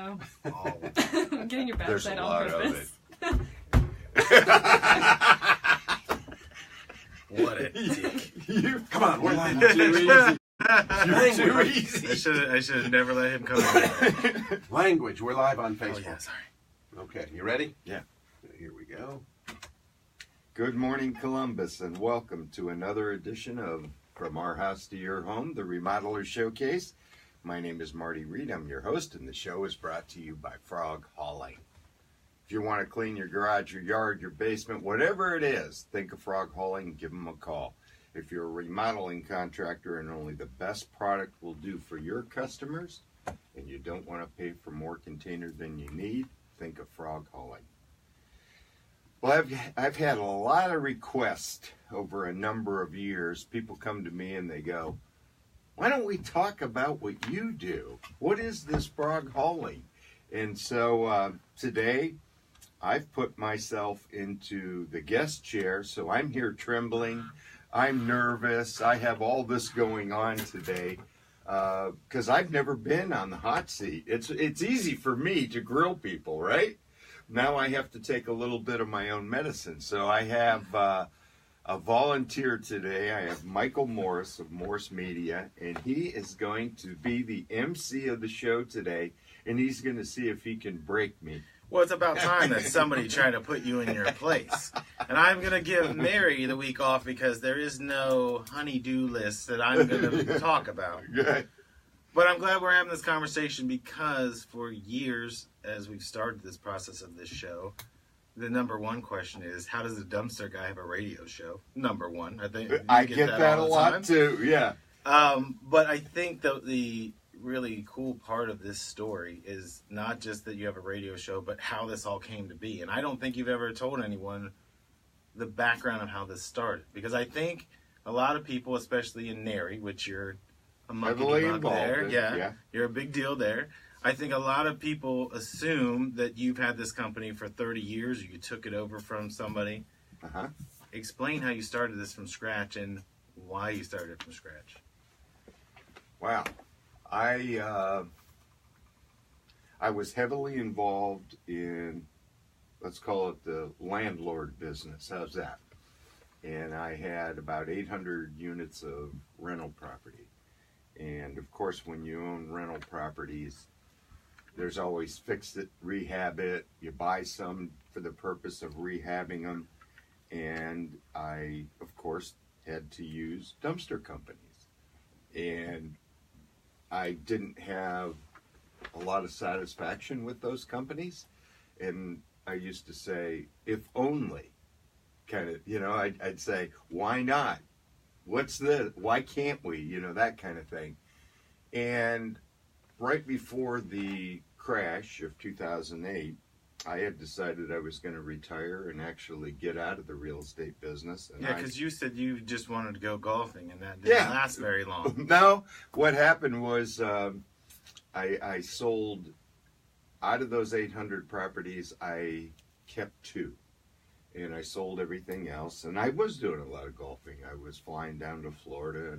Oh. I'm getting your There's backside a on lot purpose. of it. What a dick. Come on, we're live. Too easy. You're too easy. I should have never let him come in. Language. We're live on Oh, Facebook. yeah, sorry. Okay, you ready? Yeah. Here we go. Good morning, Columbus, and welcome to another edition of From Our House to Your Home, the Remodeler Showcase. My name is Marty Reed. I'm your host, and the show is brought to you by Frog Hauling. If you want to clean your garage, your yard, your basement, whatever it is, think of Frog Hauling and give them a call. If you're a remodeling contractor and only the best product will do for your customers, and you don't want to pay for more container than you need, think of Frog Hauling. Well, I've had a lot of requests over a number of years. People come to me and they go, why don't we talk about what you do? What is this Frog Hauling? And so today I've put myself into the guest chair, so I'm here trembling. I'm nervous. I have all this going on today because I've never been on the hot seat. It's easy for me to grill people, right? Now I have to take a little bit of my own medicine. So I have a volunteer today. I have Michael Morris of Morris Media, and he is going to be the MC of the show today, and he's going to see if he can break me. Well, it's about time that somebody tried to put you in your place. And I'm going to give Mary the week off because there is no honey-do list that I'm going to talk about. Good. But I'm glad we're having this conversation because for years, as we've started this process of this show, the number one question is, how does the dumpster guy have a radio show? Number one. I think I get that a lot too, yeah. But I think the really cool part of this story is not just that you have a radio show, but how this all came to be. And I don't think you've ever told anyone the background of how this started. Because I think a lot of people, especially in Nary, which you're a monkey there, yeah, you're a big deal there. I think a lot of people assume that you've had this company for 30 years, or you took it over from somebody. Uh-huh. Explain how you started this from scratch and why you started it from scratch. Wow. I was heavily involved in, let's call it the landlord business. How's that? And I had about 800 units of rental property. And of course, when you own rental properties, there's always fix it, rehab it. You buy some for the purpose of rehabbing them. And I, of course, had to use dumpster companies. And I didn't have a lot of satisfaction with those companies. And I used to say, if only, kind of, I'd say, why not? What's this? Why can't we? That kind of thing. And right before the crash of 2008, I had decided I was going to retire and actually get out of the real estate business. And yeah, because you said you just wanted to go golfing, and that didn't last very long. No, what happened was I sold, out of those 800 properties, I kept 2. And I sold everything else. And I was doing a lot of golfing. I was flying down to Florida.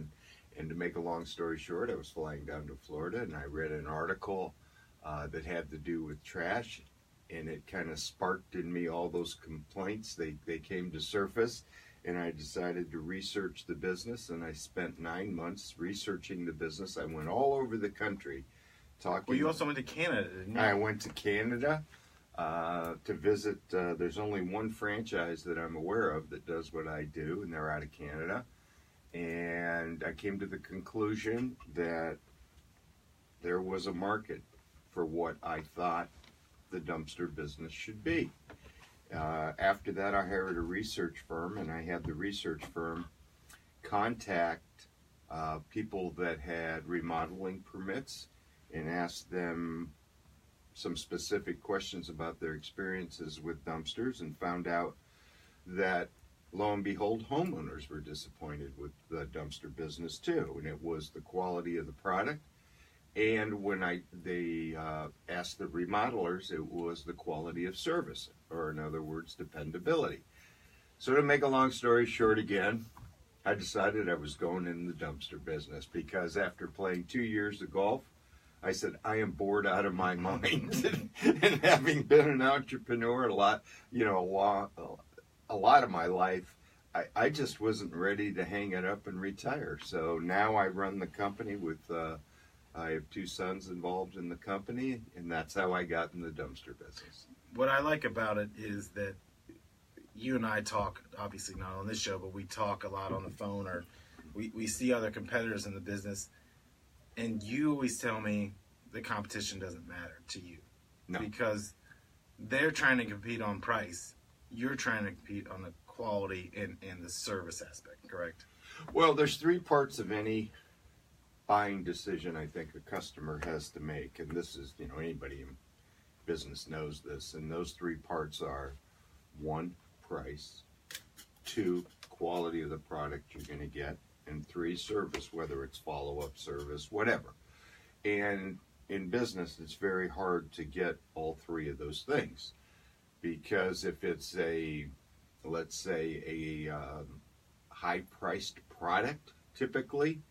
And to make a long story short, I was flying down to Florida, and I read an article that had to do with trash. And it kind of sparked in me all those complaints. They came to surface, and I decided to research the business, and I spent 9 months researching the business. I went all over the country talking. Well, you also went to Canada, didn't you? I went to Canada to visit. There's only one franchise that I'm aware of that does what I do, and they're out of Canada. And I came to the conclusion that there was a market for what I thought the dumpster business should be. After that, I hired a research firm, and I had the research firm contact people that had remodeling permits and ask them some specific questions about their experiences with dumpsters, and found out that, lo and behold, homeowners were disappointed with the dumpster business too, and it was the quality of the product. And when they asked the remodelers, it was the quality of service, or in other words, dependability. So to make a long story short again, I decided I was going in the dumpster business because after playing 2 years of golf, I said, I am bored out of my mind. And having been an entrepreneur a lot of my life, I just wasn't ready to hang it up and retire. So now I run the company with, I have 2 sons involved in the company, and that's how I got in the dumpster business. What I like about it is that you and I talk, obviously not on this show, but we talk a lot on the phone, or we see other competitors in the business, and you always tell me the competition doesn't matter to you. No. Because they're trying to compete on price. You're trying to compete on the quality and the service aspect, correct? Well, there's 3 parts of any buying decision I think a customer has to make, and this is, anybody in business knows this, and those 3 parts are: 1, price; 2, quality of the product you're going to get; and 3, service, whether it's follow-up service, whatever. And in business, it's very hard to get all 3 of those things, because if it's let's say a high-priced product, typically,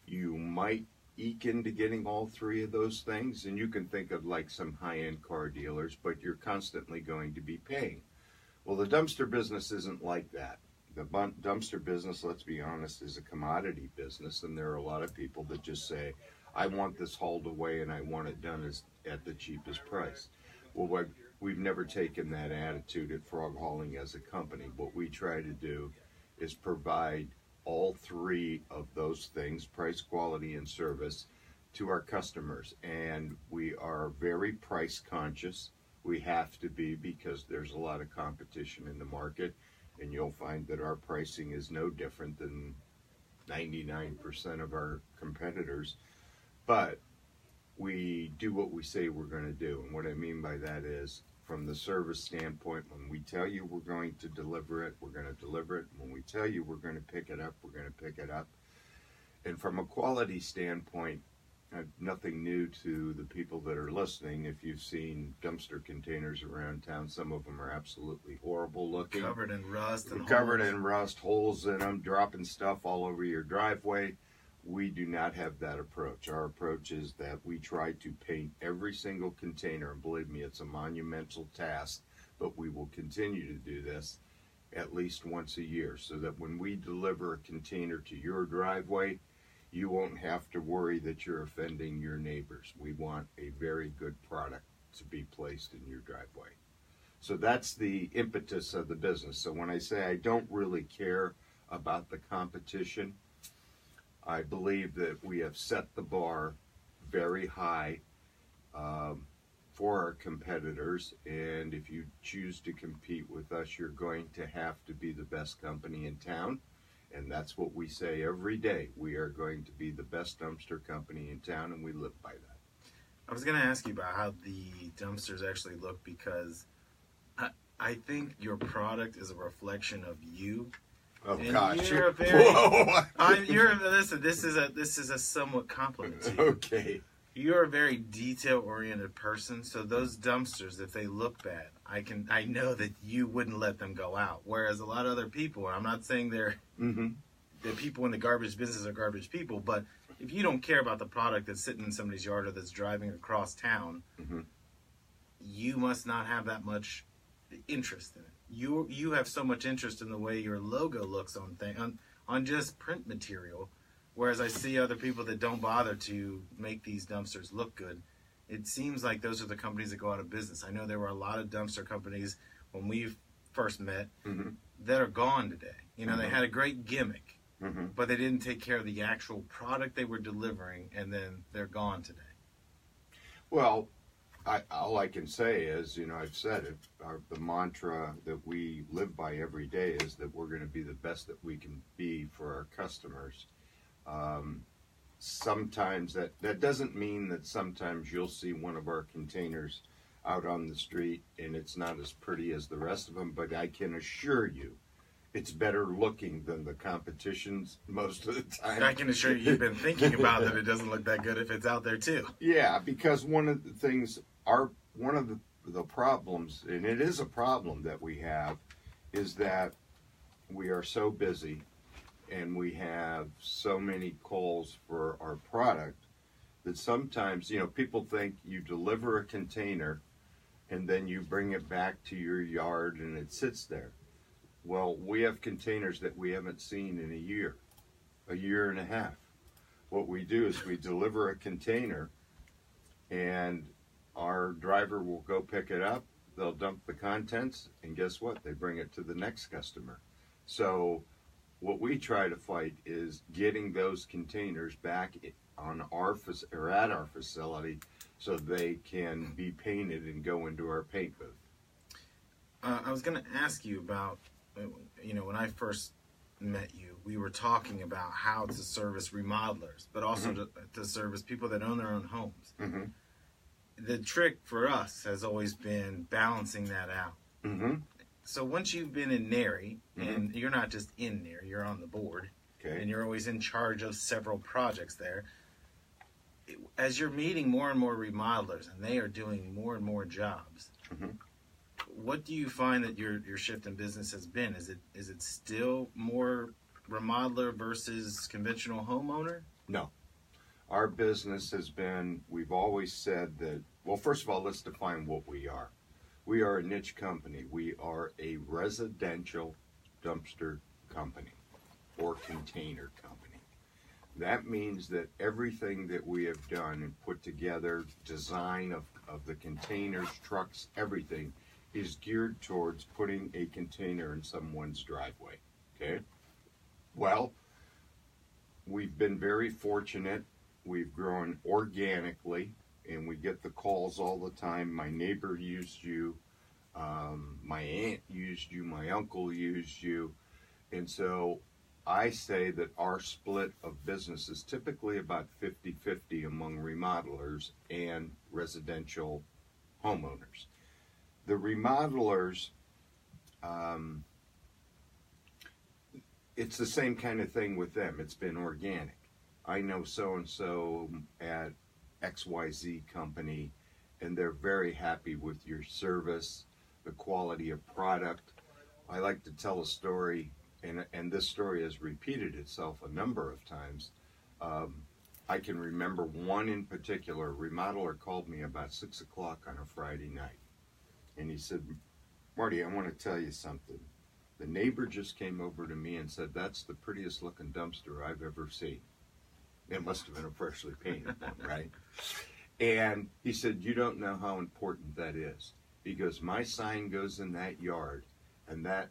you might eke into getting all 3 of those things, and you can think of like some high-end car dealers, but you're constantly going to be paying. Well, the dumpster business isn't like that. The dumpster business, let's be honest, is a commodity business, and there are a lot of people that just say, I want this hauled away and I want it done at the cheapest price. Well, we've never taken that attitude at Frog Hauling as a company. What we try to do is provide all 3 of those things, price, quality, and service, to our customers. And we are very price conscious. We have to be, because there's a lot of competition in the market, and you'll find that our pricing is no different than 99% of our competitors. But we do what we say we're going to do. And what I mean by that is, from the service standpoint, when we tell you we're going to deliver it, we're going to deliver it. When we tell you we're going to pick it up, we're going to pick it up. And from a quality standpoint, nothing new to the people that are listening. If you've seen dumpster containers around town, some of them are absolutely horrible looking. Covered in rust and Covered holes. in rust, holes in them, dropping stuff all over your driveway. We do not have that approach. Our approach is that we try to paint every single container, and believe me, it's a monumental task, but we will continue to do this at least once a year, so that when we deliver a container to your driveway, you won't have to worry that you're offending your neighbors. We want a very good product to be placed in your driveway. So that's the impetus of the business. So when I say I don't really care about the competition, I believe that we have set the bar very high for our competitors, and if you choose to compete with us, you're going to have to be the best company in town, and that's what we say every day. We are going to be the best dumpster company in town, and we live by that. I was going to ask you about how the dumpsters actually look, because I think your product is a reflection of you. Oh, and gosh. You're a very, Whoa. Listen, this is a somewhat compliment to you. Okay. You're a very detail-oriented person, so those dumpsters, if they look bad, I know that you wouldn't let them go out. Whereas a lot of other people, and I'm not saying that people in the garbage business are garbage people, but if you don't care about the product that's sitting in somebody's yard or that's driving across town, you must not have that much interest in it. You have so much interest in the way your logo looks on just print material, whereas I see other people that don't bother to make these dumpsters look good. It seems like those are the companies that go out of business. I know there were a lot of dumpster companies when we first met that are gone today. They had a great gimmick, but they didn't take care of the actual product they were delivering, and then they're gone today. Well, all I can say is, I've said it, the mantra that we live by every day is that we're going to be the best that we can be for our customers. Sometimes that doesn't mean that sometimes you'll see one of our containers out on the street and it's not as pretty as the rest of them, but I can assure you it's better looking than the competition's most of the time. I can assure you, you've been thinking about that it doesn't look that good if it's out there too. Yeah, because one of the things, one of the problems, and it is a problem that we have, is that we are so busy and we have so many calls for our product that sometimes, people think you deliver a container and then you bring it back to your yard and it sits there. Well, we have containers that we haven't seen in a year and a half. What we do is we deliver a container and our driver will go pick it up, they'll dump the contents, and guess what? They bring it to the next customer. So what we try to fight is getting those containers back on or at our facility so they can be painted and go into our paint booth. I was going to ask you about, when I first met you, we were talking about how to service remodelers, but also to service people that own their own homes. Mm-hmm. The trick for us has always been balancing that out. Mm-hmm. So once you've been in NARI, and you're not just in NARI, you're on the board, and you're always in charge of several projects there, as you're meeting more and more remodelers and they are doing more and more jobs, what do you find that your shift in business has been? Is it still more remodeler versus conventional homeowner? No. Our business has been, we've always said that, well, first of all, let's define what we are. We are a niche company. We are a residential dumpster company or container company. That means that everything that we have done and put together, design of the containers, trucks, everything, is geared towards putting a container in someone's driveway, okay? Well, we've been very fortunate. We've grown organically, and we get the calls all the time. My neighbor used you, my aunt used you, my uncle used you, and so I say that our split of business is typically about 50-50 among remodelers and residential homeowners. The remodelers, it's the same kind of thing with them. It's been organic. I know so-and-so at XYZ company, and they're very happy with your service, the quality of product. I like to tell a story, and this story has repeated itself a number of times. I can remember one in particular. A remodeler called me about 6 o'clock on a Friday night, and he said, "Marty, I want to tell you something. The neighbor just came over to me and said, that's the prettiest looking dumpster I've ever seen." It must have been a freshly painted one, right? And he said, "You don't know how important that is, because my sign goes in that yard, and that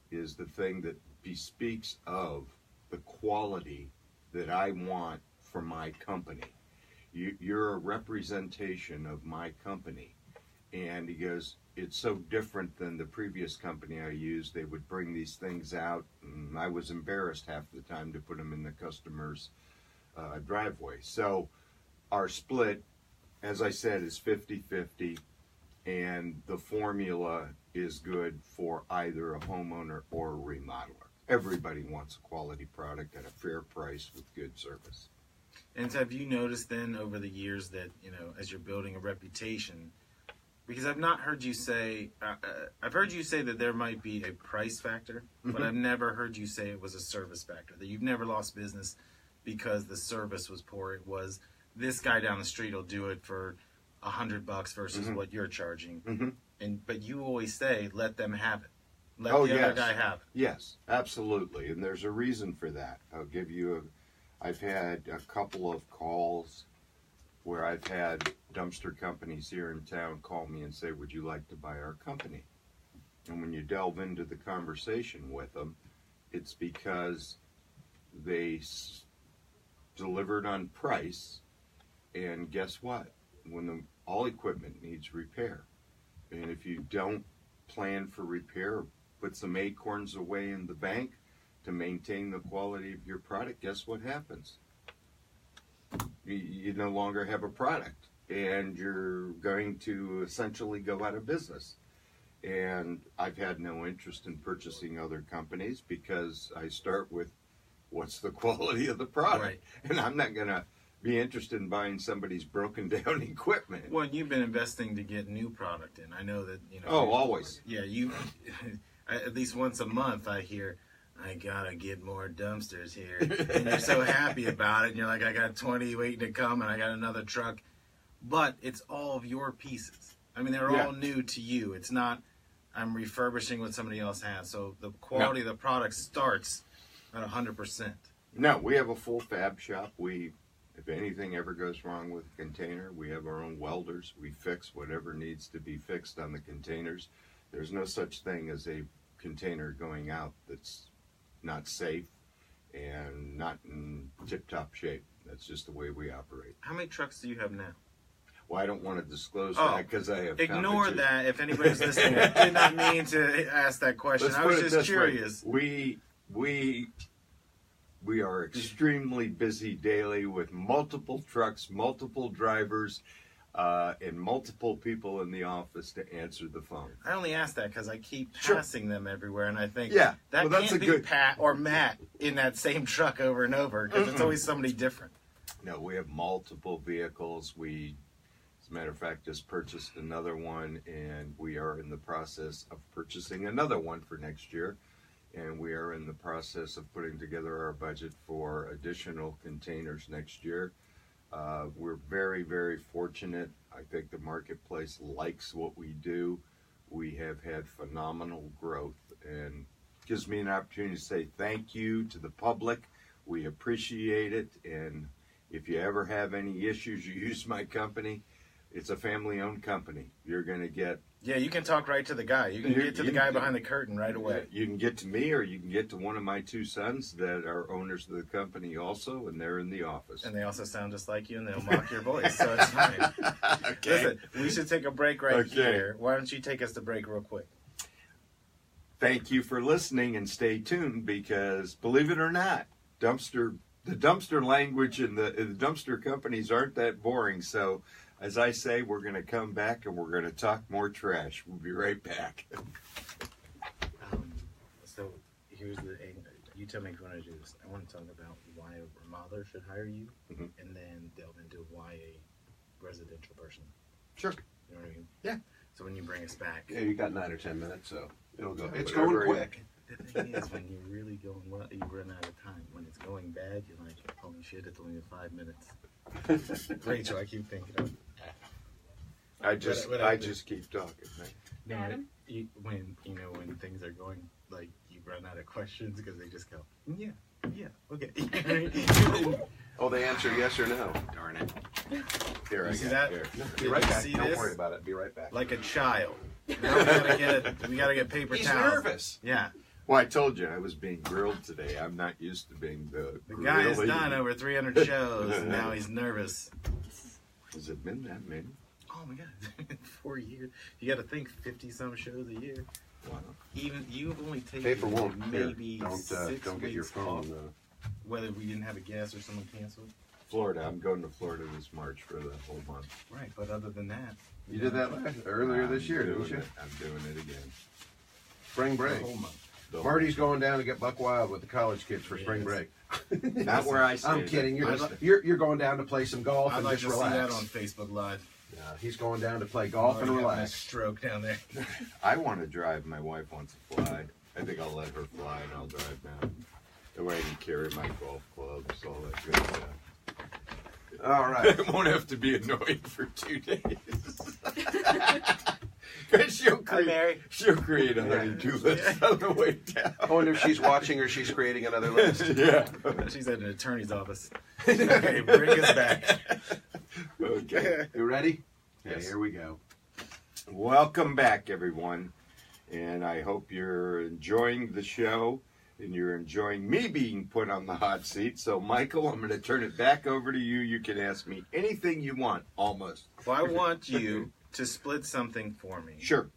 is the thing that bespeaks of the quality that I want for my company. You're a representation of my company." And he goes, "It's so different than the previous company I used. They would bring these things out, and I was embarrassed half the time to put them in the customer's driveway." So our split, as I said, is 50-50, and the formula is good for either a homeowner or a remodeler. Everybody wants a quality product at a fair price with good service. And have you noticed then over the years that, as you're building a reputation, because I've not heard you say, I've heard you say that there might be a price factor, but I've never heard you say it was a service factor, that you've never lost business because the service was poor. It was, this guy down the street will do it for $100 versus what you're charging. But you always say, let them have it. Let the other guy have it. Yes, absolutely. And there's a reason for that. I've had a couple of calls where I've had dumpster companies here in town call me and say, "Would you like to buy our company?" And when you delve into the conversation with them, it's because they delivered on price, and guess what? When all equipment needs repair, and if you don't plan for repair, put some acorns away in the bank to maintain the quality of your product, guess what happens? You no longer have a product, and you're going to essentially go out of business. And I've had no interest in purchasing other companies because I start with, what's the quality of the product? Right. And I'm not going to be interested in buying somebody's broken down equipment. Well, you've been investing to get new product in. I know that, Oh, always. Yeah, you, at least once a month I hear, I gotta get more dumpsters here. And you're so happy about it. And you're like, I got 20 waiting to come and I got another truck. But it's all of your pieces. I mean, they're all new to you. It's not, I'm refurbishing what somebody else has. So the quality of the product starts at 100%. No, we have a full fab shop. If anything ever goes wrong with a container, we have our own welders. We fix whatever needs to be fixed on the containers. There's no such thing as a container going out that's not safe and not in tip-top shape. That's just the way we operate. How many trucks do you have now? Well, I don't want to disclose that because I have Ignore that if anybody's listening. I did not mean to ask that question. I was just curious. We are extremely busy daily with multiple trucks, multiple drivers, and multiple people in the office to answer the phone. I only ask that because I keep passing them everywhere, and I think that can't be Pat or Matt in that same truck over and over because it's always somebody different. No, we have multiple vehicles. We, as a matter of fact, just purchased another one, and we are in the process of purchasing another one for next year. And we are in the process of putting together our budget for additional containers next year. We're very, very fortunate. I think the marketplace likes what we do. We have had phenomenal growth, and gives me an opportunity to say thank you to the public. We appreciate it, and if you ever have any issues, you use my company. It's a family-owned company. You're going to get... Yeah, you can talk right to the guy. You can get to the guy behind the curtain right away. You can get to me, or you can get to one of my two sons that are owners of the company also, and they're in the office. And they also sound just like you, and they'll mock your voice, so it's fine. Okay. Listen, we should take a break here. Why don't you take us to break real quick? Thank you for listening, and stay tuned, because believe it or not, the dumpster language and the dumpster companies aren't that boring. So, as I say, we're going to come back and we're going to talk more trash. We'll be right back. So here's the angle. You tell me if you want to do this. I want to talk about why a remodeler should hire you, and then delve into why a residential person. Sure. You know what I mean? Yeah. So when you bring us back. Yeah, you got 9 or 10 minutes, so it'll go. It's Whatever going quick. The thing is, when you're really going well, you run out of time. When it's going bad, you're like, holy shit, it's only 5 minutes. Rachel, I keep thinking of. I just keep talking. No, when things are going, like, you run out of questions because they just go, yeah, okay. Oh, they answer yes or no. Darn it. Here, You I see got that? here. Be right back. See Don't this? worry about it. Be right back. Like a child. Now we gotta get paper He's towels. nervous. Yeah. Well, I told you I was being grilled today. I'm not used to being the guy has grilling. done over 300 shows, and now he's nervous. Has it been that many? Oh my God, 4 years. You got to think 50-some shows a year. Wow. Even you've only taken Paper won't. maybe Don't 6 don't get your weeks off, phone. whether we didn't have a guest or someone canceled. Florida. I'm going to Florida this March for the whole month. Right, but other than that, You did that earlier this year, didn't you? I'm doing it again. Spring the break. whole month. Marty's going down to get buck wild with the college kids for spring break. Not where I stay. I'm kidding. You're going down to play some golf I'd and like just to see relax. that on Facebook Live. He's going down to play golf and Already having a relax. stroke down there. I want to drive. My wife wants to fly. I think I'll let her fly and I'll drive now. That way I can carry my golf clubs, all that good stuff. All right. I won't have to be annoyed for 2 days. she'll create a honey-do list on the way down. I wonder if she's watching or she's creating another list. Yeah. She's at an attorney's office. Okay, bring us back. Okay. You ready? Yes. Okay, here we go. Welcome back, everyone. And I hope you're enjoying the show and you're enjoying me being put on the hot seat. So, Michael, I'm going to turn it back over to you. You can ask me anything you want, almost. Well, I want you to split something for me. Sure.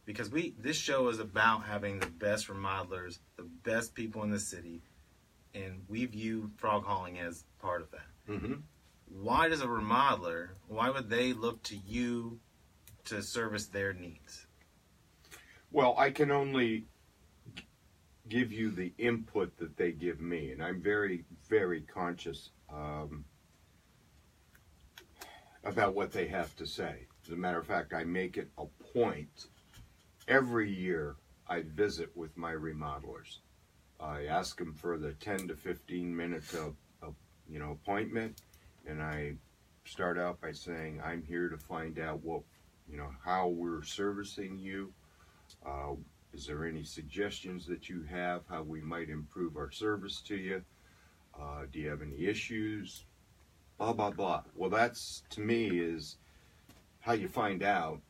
Because this show is about having the best remodelers, the best people in the city, and we view frog hauling as part of that. Mm-hmm. Why does a remodeler, why would they look to you to service their needs? Well, I can only give you the input that they give me, and I'm very, very conscious about what they have to say. As a matter of fact, I make it a point every year I visit with my remodelers. I ask them for the 10 to 15 minutes of appointment, and I start out by saying, I'm here to find out how we're servicing you. Is there any suggestions that you have how we might improve our service to you? Do you have any issues? Blah, blah, blah. Well, that's, to me, is how you find out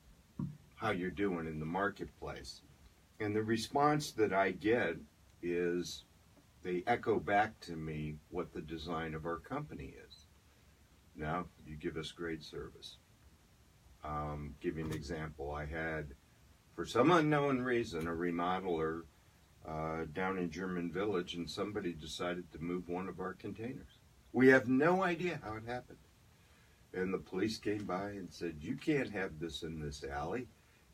how you're doing in the marketplace. And the response that I get is they echo back to me what the design of our company is. Now, you give us great service. Give you an example. I had, for some unknown reason, a remodeler down in German Village, and somebody decided to move one of our containers. We have no idea how it happened. And the police came by and said, you can't have this in this alley,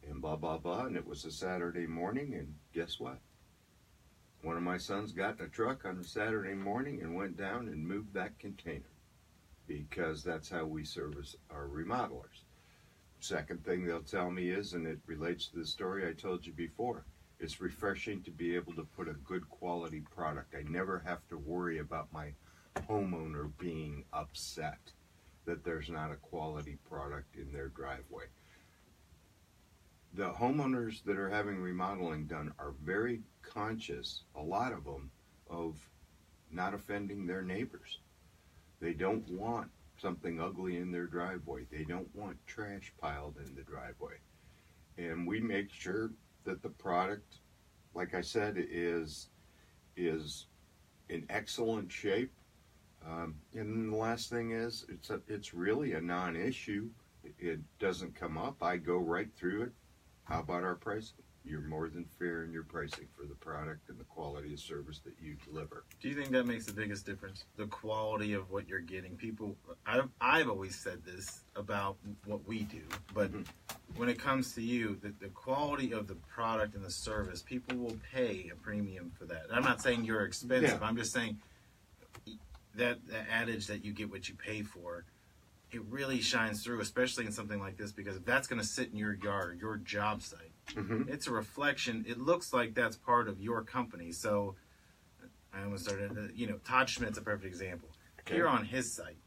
and blah, blah, blah. And it was a Saturday morning, and guess what? One of my sons got in a truck on a Saturday morning and went down and moved that container, because that's how we service our remodelers. Second thing they'll tell me is, and it relates to the story I told you before, it's refreshing to be able to put a good quality product. I never have to worry about my homeowner being upset that there's not a quality product in their driveway. The homeowners that are having remodeling done are very conscious, a lot of them, of not offending their neighbors. They don't want something ugly in their driveway. They don't want trash piled in the driveway. And we make sure that the product, like I said, is in excellent shape. And the last thing is, it's really a non-issue. It doesn't come up. I go right through it. How about our pricing? You're more than fair in your pricing for the product and the quality of service that you deliver. Do you think that makes the biggest difference? The quality of what you're getting. People, I've always said this about what we do, but when it comes to you, the quality of the product and the service, people will pay a premium for that. And I'm not saying you're expensive. Yeah. I'm just saying that the adage that you get what you pay for, it really shines through, especially in something like this, because if that's going to sit in your yard, your job site, it's a reflection. It looks like that's part of your company. So I almost started, Todd Schmidt's a perfect example. Okay. Here on his site,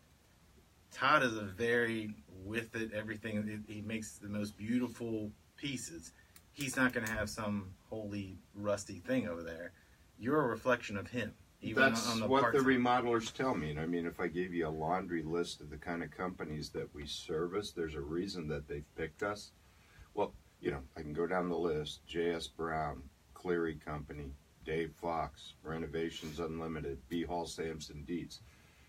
Todd is a very with it, everything. He makes the most beautiful pieces. He's not going to have some holy rusty thing over there. You're a reflection of him. That's on the what the remodelers tell me. And I mean, if I gave you a laundry list of the kind of companies that we service, there's a reason that they've picked us. Well, I can go down the list. J.S. Brown, Cleary Company, Dave Fox, Renovations Unlimited, B. Hall Sampson Dietz.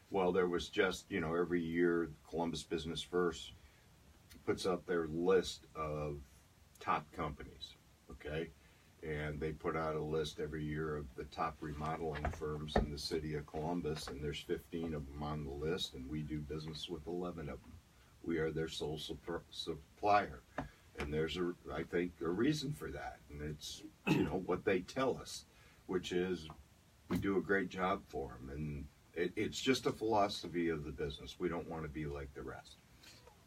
Well, there was just, every year Columbus Business First puts up their list of top companies, okay? And they put out a list every year of the top remodeling firms in the city of Columbus, and there's 15 of them on the list, and we do business with 11 of them. We are their sole supplier. And there's, I think, a reason for that. And it's, what they tell us, which is we do a great job for them. And it's just a philosophy of the business. We don't want to be like the rest.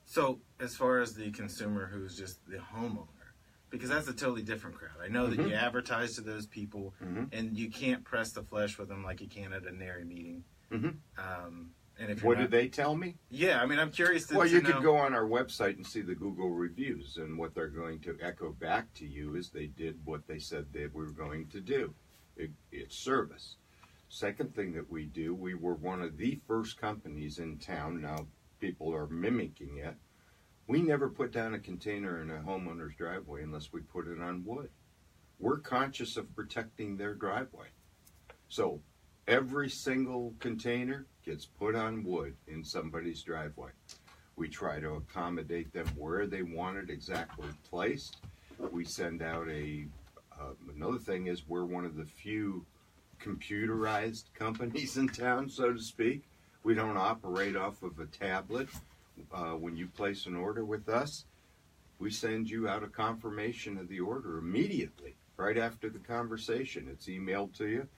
So as far as the consumer who's just the homeowner, because that's a totally different crowd. I know that you advertise to those people, and you can't press the flesh with them like you can at a NARI meeting. And if what did they tell me? Yeah, I mean, I'm curious to Well, you could go on our website and see the Google reviews, and what they're going to echo back to you is they did what they said they were going to do. It's service. Second thing that we do, we were one of the first companies in town. Now, people are mimicking it. We never put down a container in a homeowner's driveway unless we put it on wood. We're conscious of protecting their driveway. So every single container gets put on wood in somebody's driveway. We try to accommodate them where they want it exactly placed. We send out another thing is we're one of the few computerized companies in town, so to speak. We don't operate off of a tablet. When you place an order with us, we send you out a confirmation of the order immediately, right after the conversation. It's emailed to you,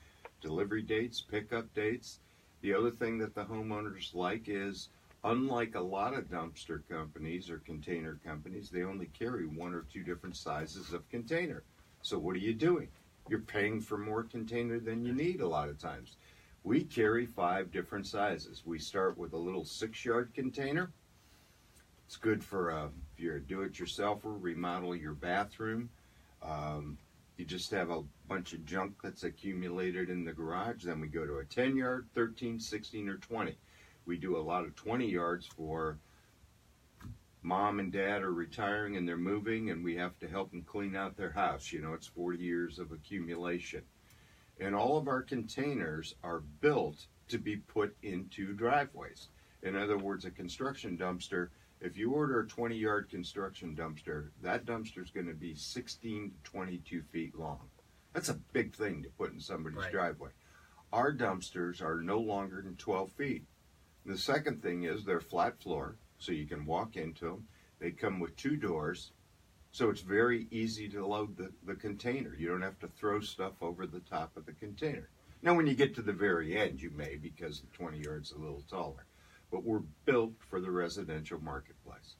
delivery dates, pickup dates. The other thing that the homeowners like is, unlike a lot of dumpster companies or container companies, they only carry one or two different sizes of container. So what are you doing? you're paying for more container than you need a lot of times. We carry 5 different sizes. We start with a little 6-yard container. It's good for if you're a do-it-yourselfer, remodel your bathroom. You just have a bunch of junk that's accumulated in the garage. Then we go to a 10-yard, 13, 16, or 20. We do a lot of 20 yards for mom and dad are retiring and they're moving, and we have to help them clean out their house. You know, it's 40 years of accumulation. And all of our containers are built to be put into driveways. In other words, a construction dumpster, if you order a 20-yard construction dumpster, that dumpster is going to be 16 to 22 feet long. That's a big thing to put in somebody's driveway. Our dumpsters are no longer than 12 feet. The second thing is they're flat floor, so you can walk into them. They come with 2 doors, so it's very easy to load the container. You don't have to throw stuff over the top of the container. Now, when you get to the very end, you may, because the 20 yards a little taller. But we're built for the residential marketplace.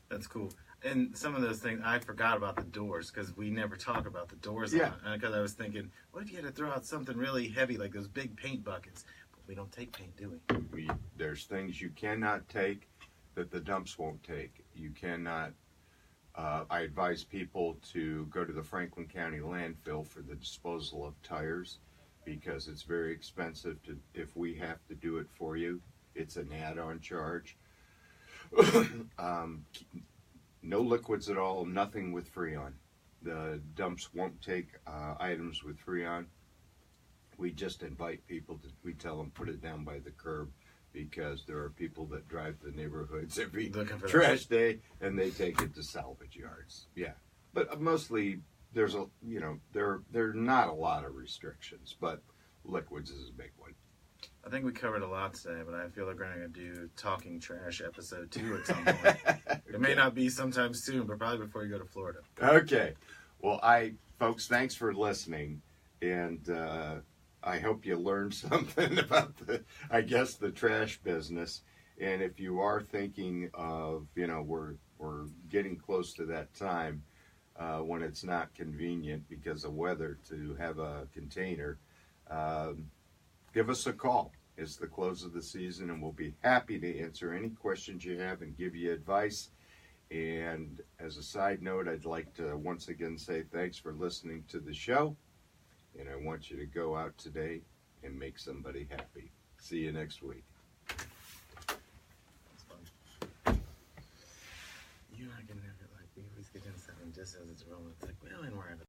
That's cool. And some of those things, I forgot about the doors, because we never talk about the doors. Yeah. Because I was thinking, what if you had to throw out something really heavy, like those big paint buckets? But we don't take paint, do we? There's things you cannot take that the dumps won't take. You cannot, I advise people to go to the Franklin County landfill for the disposal of tires, because it's very expensive if we have to do it for you. It's an add-on charge. No liquids at all, nothing with Freon. The dumps won't take items with Freon. We just invite people we tell them put it down by the curb, because there are people that drive the neighborhoods every trash day and they take it to salvage yards. Yeah. But mostly there are not a lot of restrictions, but liquids is a big one. I think we covered a lot today, but I feel like we're going to do Talking Trash episode 2 at some point. It may not be sometime soon, but probably before you go to Florida. Okay. Well, folks, thanks for listening. And I hope you learned something about the trash business. And if you are thinking of, we're getting close to that time when it's not convenient because of weather to have a container, give us a call. It's the close of the season, and we'll be happy to answer any questions you have and give you advice. And as a side note, I'd like to once again say thanks for listening to the show. And I want you to go out today and make somebody happy. See you next week. That's fun. You and I can never, we always get into something just as it's rolling. It's like, well, and we're having